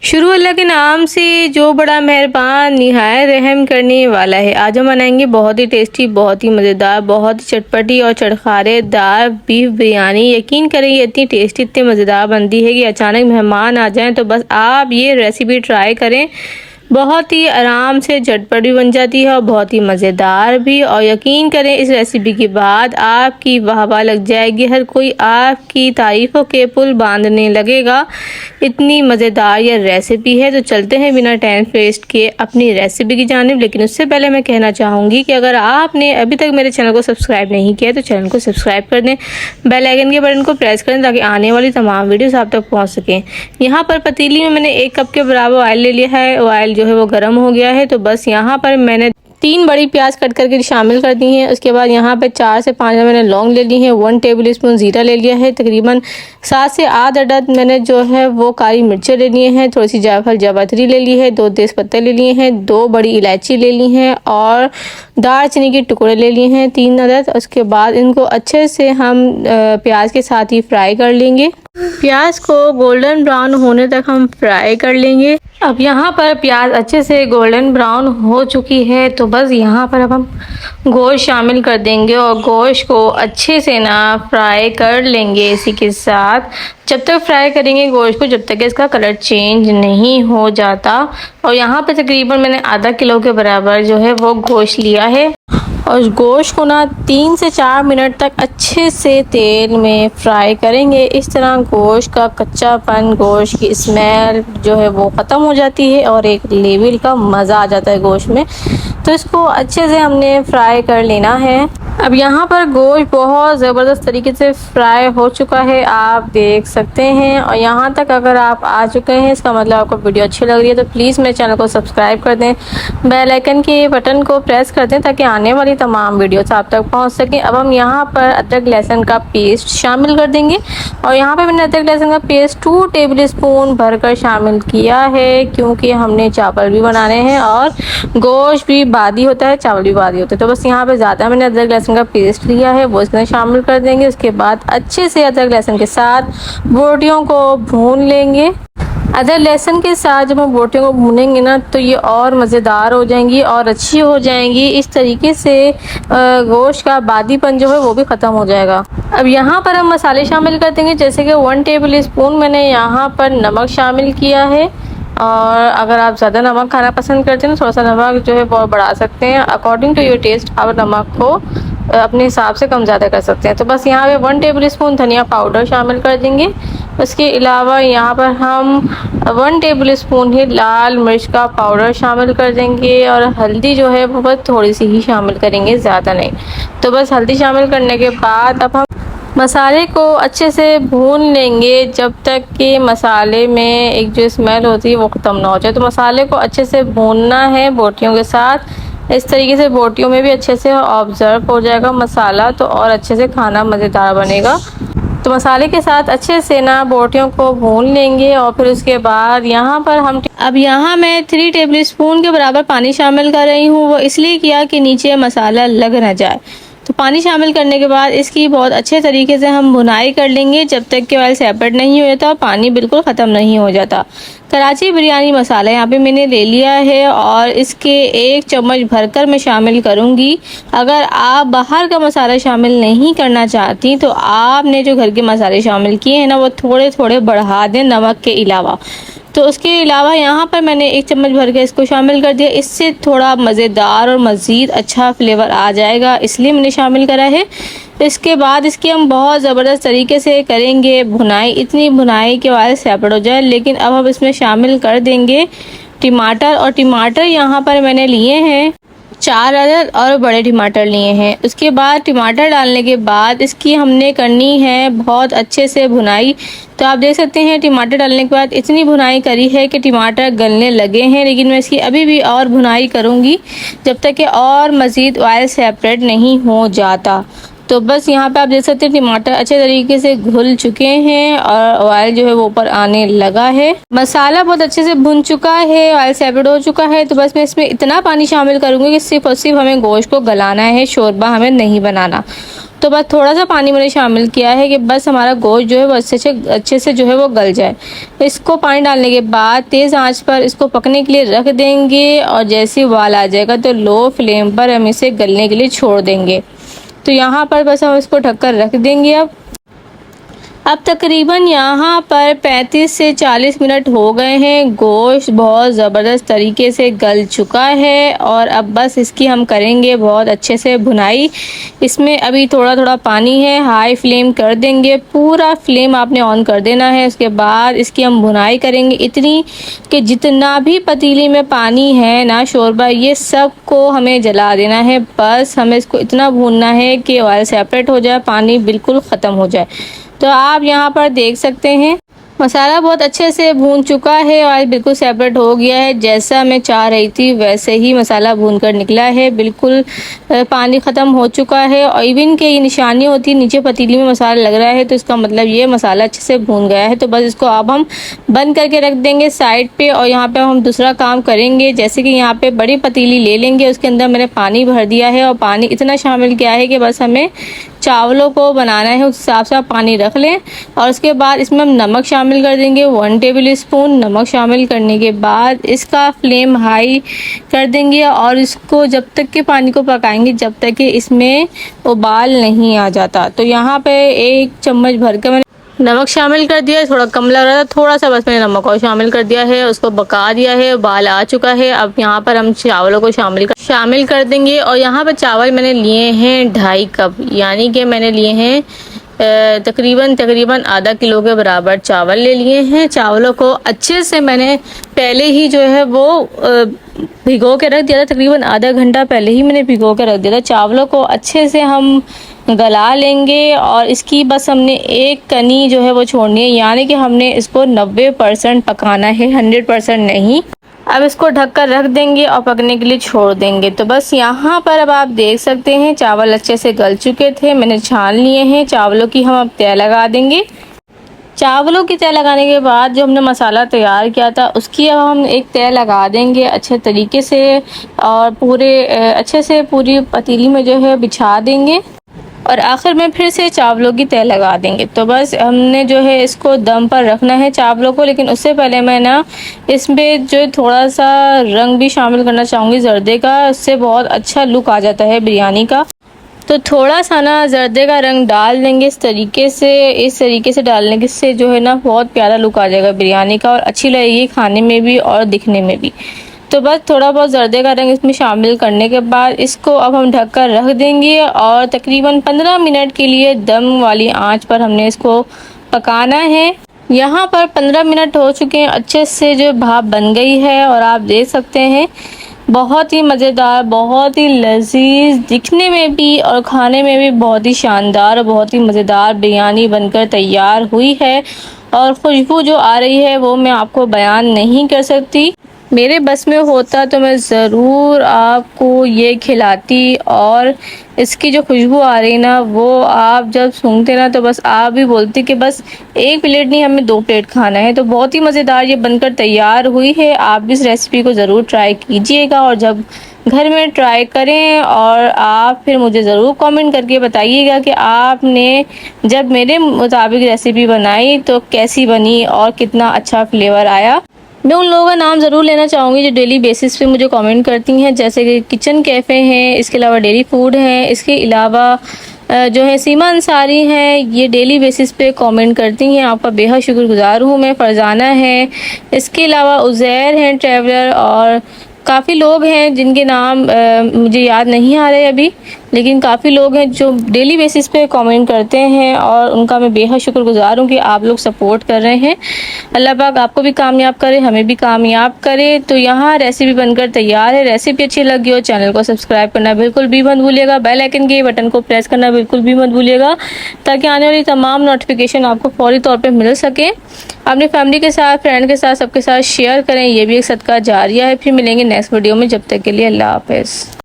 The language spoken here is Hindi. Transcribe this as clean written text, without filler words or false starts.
शुरू अल्लाह के नाम से जो बड़ा मेहरबान निहायत रहम करने वाला है। आज हम बनाएंगे बहुत ही टेस्टी, बहुत ही मज़ेदार, बहुत ही चटपटी और चटखारेदार बीफ बिरयानी। यकीन करें ये इतनी टेस्टी, इतनी मज़ेदार बनती है कि अचानक मेहमान आ जाएं तो बस आप ये रेसिपी ट्राई करें। बहुत ही आराम से झटपट भी बन जाती है और बहुत ही मज़ेदार भी। और यकीन करें इस रेसिपी के बाद आपकी वाह लग जाएगी, हर कोई आपकी तारीफ़ों के पुल बांधने लगेगा। इतनी मज़ेदार यह रेसिपी है। तो चलते हैं बिना टाइम वेस्ट किए अपनी रेसिपी की जानिब। लेकिन उससे पहले मैं कहना चाहूँगी कि अगर आपने अभी तक मेरे चैनल को सब्सक्राइब नहीं किया तो चैनल को सब्सक्राइब कर दें, बेल आइकन के बटन को प्रेस करें ताकि आने वाली तमाम वीडियोस आप तक पहुँच सकें। यहाँ पर पतीली में मैंने 1 कप के बराबर ऑयल ले लिया है। ऑयल जो है वो गर्म हो गया है। तो बस यहाँ पर मैंने 3 बड़ी प्याज कट करके शामिल कर दी हैं। उसके बाद यहाँ पे 4 से 5 मैंने लौंग ले ली हैं। 1 टेबल स्पून ज़ीरा ले लिया है। तकरीबन 7 से 8 अदद मैंने जो है वो काली मिर्चें ले लिए हैं। थोड़ी सी जायफल जावित्री ले ली है। 2 तेज़पत्ते ले लिए हैं। 2 बड़ी इलायची ले ली हैं और दालचीनी के टुकड़े ले लिए हैं 3 अदद। उसके बाद इनको अच्छे से हम प्याज के साथ ही फ्राई कर लेंगे। प्याज को गोल्डन ब्राउन होने तक हम फ्राई कर लेंगे। अब यहाँ पर प्याज अच्छे से गोल्डन ब्राउन हो चुकी है। तो बस यहाँ पर अब हम गोश्त शामिल कर देंगे और गोश्त को अच्छे से ना फ्राई कर लेंगे इसी के साथ। जब तक फ्राई करेंगे गोश्त को, जब तक इसका कलर चेंज नहीं हो जाता। और यहाँ पर तकरीबन मैंने आधा किलो के बराबर जो है वो गोश्त लिया है और गोश्त को ना 3 से 4 मिनट तक अच्छे से तेल में फ्राई करेंगे। इस तरह गोश्त का कच्चापन, गोश्त की स्मेल जो है वो ख़त्म हो जाती है और एक लेवल का मज़ा आ जाता है गोश्त में। तो इसको अच्छे से हमने फ्राई कर लेना है। अब यहाँ पर गोश्त बहुत ज़बरदस्त तरीके से फ्राई हो चुका है, आप देख सकते हैं। और यहाँ तक अगर आप आ चुके हैं इसका मतलब आपको वीडियो अच्छी लग रही है। तो प्लीज़ मेरे चैनल को सब्सक्राइब कर दें, बेल आइकन के बटन को प्रेस कर दें ताकि आने वाली तमाम वीडियोस आप तक पहुँच सकें। अब हम यहाँ पर अदरक लहसुन का पेस्ट शामिल कर देंगे। और यहाँ पर मैंने अदरक लहसुन का पेस्ट 2 टेबल स्पून भरकर शामिल किया है, क्योंकि हमने चावल भी बनाने हैं और गोश्त भी बादी होता है, चावल भी बादी होता है। तो बस यहाँ पे ज़्यादा मैंने अदरक लहसुन का पेस्ट लिया है, वो इसमें शामिल कर देंगे। उसके बाद अच्छे से अदरक लहसुन के साथ बोटियों को भून लेंगे। अदरक लहसुन के साथ जब हम बोटियों को भूनेंगे ना तो ये और मज़ेदार हो जाएंगी और अच्छी हो जाएंगी। इस तरीके से गोश्त का बादीपन जो है वो भी ख़त्म हो जाएगा। अब यहाँ पर हम मसाले शामिल कर देंगे, जैसे कि 1 टेबल स्पून मैंने यहाँ पर नमक शामिल किया है। और अगर आप ज़्यादा नमक खाना पसंद करते हैं तो थोड़ा सा नमक जो है वो बढ़ा सकते हैं। अकॉर्डिंग टू योर टेस्ट आप नमक को अपने हिसाब से कम ज़्यादा कर सकते हैं। तो बस यहाँ पे 1 टेबल स्पून धनिया पाउडर शामिल कर देंगे। उसके अलावा यहाँ पर हम 1 टेबल स्पून ही लाल मिर्च का पाउडर शामिल कर देंगे। और हल्दी जो है वो बस थोड़ी सी ही शामिल करेंगे, ज़्यादा नहीं। तो बस हल्दी शामिल करने के बाद अब हम मसाले को अच्छे से भून लेंगे जब तक कि मसाले में एक जो स्मेल होती है वो ख़त्म ना हो जाए। तो मसाले को अच्छे से भूनना है बोटियों के साथ। इस तरीके से बोटियों में भी अच्छे से ऑब्जर्व हो जाएगा मसाला, तो और अच्छे से खाना मज़ेदार बनेगा। तो मसाले के साथ अच्छे से ना बोटियों को भून लेंगे। और फिर उसके बाद यहाँ पर हम अब यहाँ मैं 3 टेबल स्पून के बराबर पानी शामिल कर रही हूँ। वो इसलिए किया कि नीचे मसाला लग ना जाए। तो पानी शामिल करने के बाद इसकी बहुत अच्छे तरीके से हम भुनाई कर लेंगे जब तक कि ऑयल सेपरेट नहीं हो जाता और पानी बिल्कुल ख़त्म नहीं हो जाता। कराची बिरयानी मसाला यहाँ पे मैंने ले लिया है और इसके 1 चम्मच भरकर मैं शामिल करूँगी। अगर आप बाहर का मसाला शामिल नहीं करना चाहती तो आपने जो घर के मसाले शामिल किए हैं ना वो थोड़े थोड़े बढ़ा दें नमक के अलावा। तो उसके अलावा यहाँ पर मैंने 1 चम्मच भर के इसको शामिल कर दिया। इससे थोड़ा मज़ेदार और मज़ीद अच्छा फ्लेवर आ जाएगा, इसलिए मैंने शामिल करा है। इसके बाद इसकी हम बहुत ज़बरदस्त तरीके से करेंगे भुनाई, इतनी भुनाई के बाद सेपरेट हो जाए। लेकिन अब हम इसमें शामिल कर देंगे टमाटर। और टमाटर यहाँ पर मैंने लिए हैं 4 अदद और बड़े टमाटर लिए हैं। उसके बाद टमाटर डालने के बाद इसकी हमने करनी है बहुत अच्छे से भुनाई। तो आप देख सकते हैं टमाटर डालने के बाद इतनी भुनाई करी है कि टमाटर गलने लगे हैं। लेकिन मैं इसकी अभी भी और भुनाई करूँगी जब तक कि और मज़ीद ऑयल सेपरेट नहीं हो जाता। तो बस यहाँ पे आप देख सकते हैं टमाटर अच्छे तरीके से घुल चुके हैं और ऑयल जो है वो ऊपर आने लगा है। मसाला बहुत अच्छे से भुन चुका है, ऑयल सेपरेट हो चुका है। तो बस मैं इसमें इतना पानी शामिल करूँगी कि सिर्फ और सिर्फ हमें गोश्त को गलाना है, शोरबा हमें नहीं बनाना। तो बस थोड़ा सा पानी मैंने शामिल किया है कि बस हमारा गोश्त जो है वो अच्छे से जो है वो गल जाए। इसको पानी डालने के बाद तेज़ आंच पर इसको पकने के लिए रख देंगे और जैसे उबाल आ जाएगा तो लो फ्लेम पर हम इसे गलने के लिए छोड़ देंगे। तो यहाँ पर बस हम इसको ढककर रख देंगे। अब तकरीबन यहाँ पर 35 से 40 मिनट हो गए हैं। गोश्त बहुत ज़बरदस्त तरीके से गल चुका है और अब बस इसकी हम करेंगे बहुत अच्छे से भुनाई। इसमें अभी थोड़ा थोड़ा पानी है, हाई फ्लेम कर देंगे, पूरा फ्लेम आपने ऑन कर देना है। उसके बाद इसकी हम भुनाई करेंगे इतनी कि जितना भी पतीली में पानी है ना शोरबा, ये सब को हमें जला देना है। बस हमें इसको इतना भूनना है कि ऑयल सेपरेट हो जाए, पानी बिल्कुल ख़त्म हो जाए। तो आप यहाँ पर देख सकते हैं मसाला बहुत अच्छे से भून चुका है, ऑयल बिल्कुल सेपरेट हो गया है। जैसा मैं चाह रही थी वैसे ही मसाला भून कर निकला है, बिल्कुल पानी ख़त्म हो चुका है। और इवन के ये निशानी होती है नीचे पतीली में मसाला लग रहा है तो इसका मतलब ये मसाला अच्छे से भून गया है। तो बस इसको अब हम बंद करके रख देंगे साइड पे और यहाँ पे हम दूसरा काम करेंगे। जैसे कि यहाँ पे बड़ी पतीली ले लेंगे, उसके अंदर मैंने पानी भर दिया है और पानी इतना शामिल किया है कि बस हमें चावलों को बनाना है, उस हिसाब से आप पानी रख लें। और उसके बाद इसमें हम नमक शामिल कर देंगे, 1 टेबल स्पून नमक शामिल करने के बाद इसका फ्लेम हाई कर देंगे और इसको जब तक के पानी को पकाएंगे जब तक कि इसमें उबाल नहीं आ जाता। तो यहाँ पे 1 चम्मच भर के मैंने नमक शामिल कर दिया है, थोड़ा कम लग रहा था, थोड़ा सा बस मैंने नमक और शामिल कर दिया है, उसको पका दिया है, उबाल आ चुका है। अब यहाँ पर हम चावलों को शामिल कर देंगे और यहाँ पर चावल मैंने लिए हैं 2.5 कप, यानी कि मैंने लिए हैं तकरीबन आधा किलो के बराबर चावल ले लिए हैं। चावलों को अच्छे से मैंने पहले ही जो है वो भिगो के रख दिया था, तकरीबन आधा घंटा पहले ही मैंने भिगो के रख दिया था। चावलों को अच्छे से हम गला लेंगे और इसकी बस हमने एक कनी जो है वो छोड़नी है, यानी कि हमने इसको 90% पकाना है, 100% नहीं। अब इसको ढककर रख देंगे और पकने के लिए छोड़ देंगे। तो बस यहाँ पर अब आप देख सकते हैं चावल अच्छे से गल चुके थे, मैंने छान लिए हैं। चावलों की हम अब तय लगा देंगे। चावलों की तय लगाने के बाद जो हमने मसाला तैयार किया था उसकी अब हम एक तय लगा देंगे अच्छे तरीके से और अच्छे से पूरी पतीली में जो है बिछा देंगे और आखिर में फिर से चावलों की तय लगा देंगे। तो बस हमने जो है इसको दम पर रखना है चावलों को, लेकिन उससे पहले मैं ना इसमें जो थोड़ा सा रंग भी शामिल करना चाहूँगी जर्दे का, उससे बहुत अच्छा लुक आ जाता है बिरयानी का। तो थोड़ा सा ना जर्दे का रंग डाल देंगे इस तरीके से डालने से जो है ना बहुत प्यारा लुक आ जाएगा बिरयानी का और अच्छी लगेगी खाने में भी और दिखने में भी। तो बस थोड़ा बहुत जर्दे का रंग इसमें शामिल करने के बाद इसको अब हम ढककर रख देंगे और तकरीबन 15 मिनट के लिए दम वाली आंच पर हमने इसको पकाना है। यहाँ पर 15 मिनट हो चुके हैं, अच्छे से जो भाप बन गई है और आप देख सकते हैं बहुत ही मज़ेदार, बहुत ही लजीज, दिखने में भी और खाने में भी बहुत ही शानदार और बहुत ही मज़ेदार बिरयानी बनकर तैयार हुई है। और खुशबू जो आ रही है वो मैं आपको बयान नहीं कर सकती। मेरे बस में होता तो मैं ज़रूर आपको ये खिलाती और इसकी जो खुशबू आ रही ना वो आप जब सूंघते ना तो बस आप भी बोलती कि बस 1 प्लेट नहीं हमें 2 प्लेट खाना है। तो बहुत ही मज़ेदार ये बनकर तैयार हुई है। आप भी इस रेसिपी को ज़रूर ट्राई कीजिएगा और जब घर में ट्राई करें और आप फिर मुझे ज़रूर कमेंट करके बताइएगा कि आपने जब मेरे मुताबिक रेसिपी बनाई तो कैसी बनी और कितना अच्छा फ्लेवर आया। मैं उन लोगों का नाम ज़रूर लेना चाहूँगी जो डेली बेसिस पे मुझे कमेंट करती हैं, जैसे कि किचन कैफ़े हैं, इसके अलावा डेली फूड हैं, इसके अलावा जो है सीमा अंसारी हैं, ये डेली बेसिस पे कमेंट करती हैं। आपका बेहद शुक्रगुजार हूँ मैं। फरजाना है, इसके अलावा उज़ैर हैं ट्रैवलर और काफ़ी लोग हैं जिनके नाम मुझे याद नहीं आ रहे अभी, लेकिन काफ़ी लोग हैं जो डेली बेसिस पे कमेंट करते हैं और उनका मैं बेहद शुक्रगुजार हूँ कि आप लोग सपोर्ट कर रहे हैं। अल्लाह पाक आपको भी कामयाब करे, हमें भी कामयाब करे। तो यहाँ रेसिपी बनकर तैयार है। रेसिपी अच्छी लगी हो चैनल को सब्सक्राइब करना बिल्कुल भी मत भूलिएगा, बेल आइकन के बटन को प्रेस करना बिल्कुल भी मत भूलिएगा ताकि आने वाली तमाम नोटिफिकेशन आपको फौरी तौर पर मिल सके। अपनी फैमिली के साथ, फ्रेंड के साथ, सबके साथ शेयर करें, ये भी एक सदका जारिया है। फिर मिलेंगे नेक्स्ट वीडियो में, जब तक के लिए अल्लाह हाफ़िज़।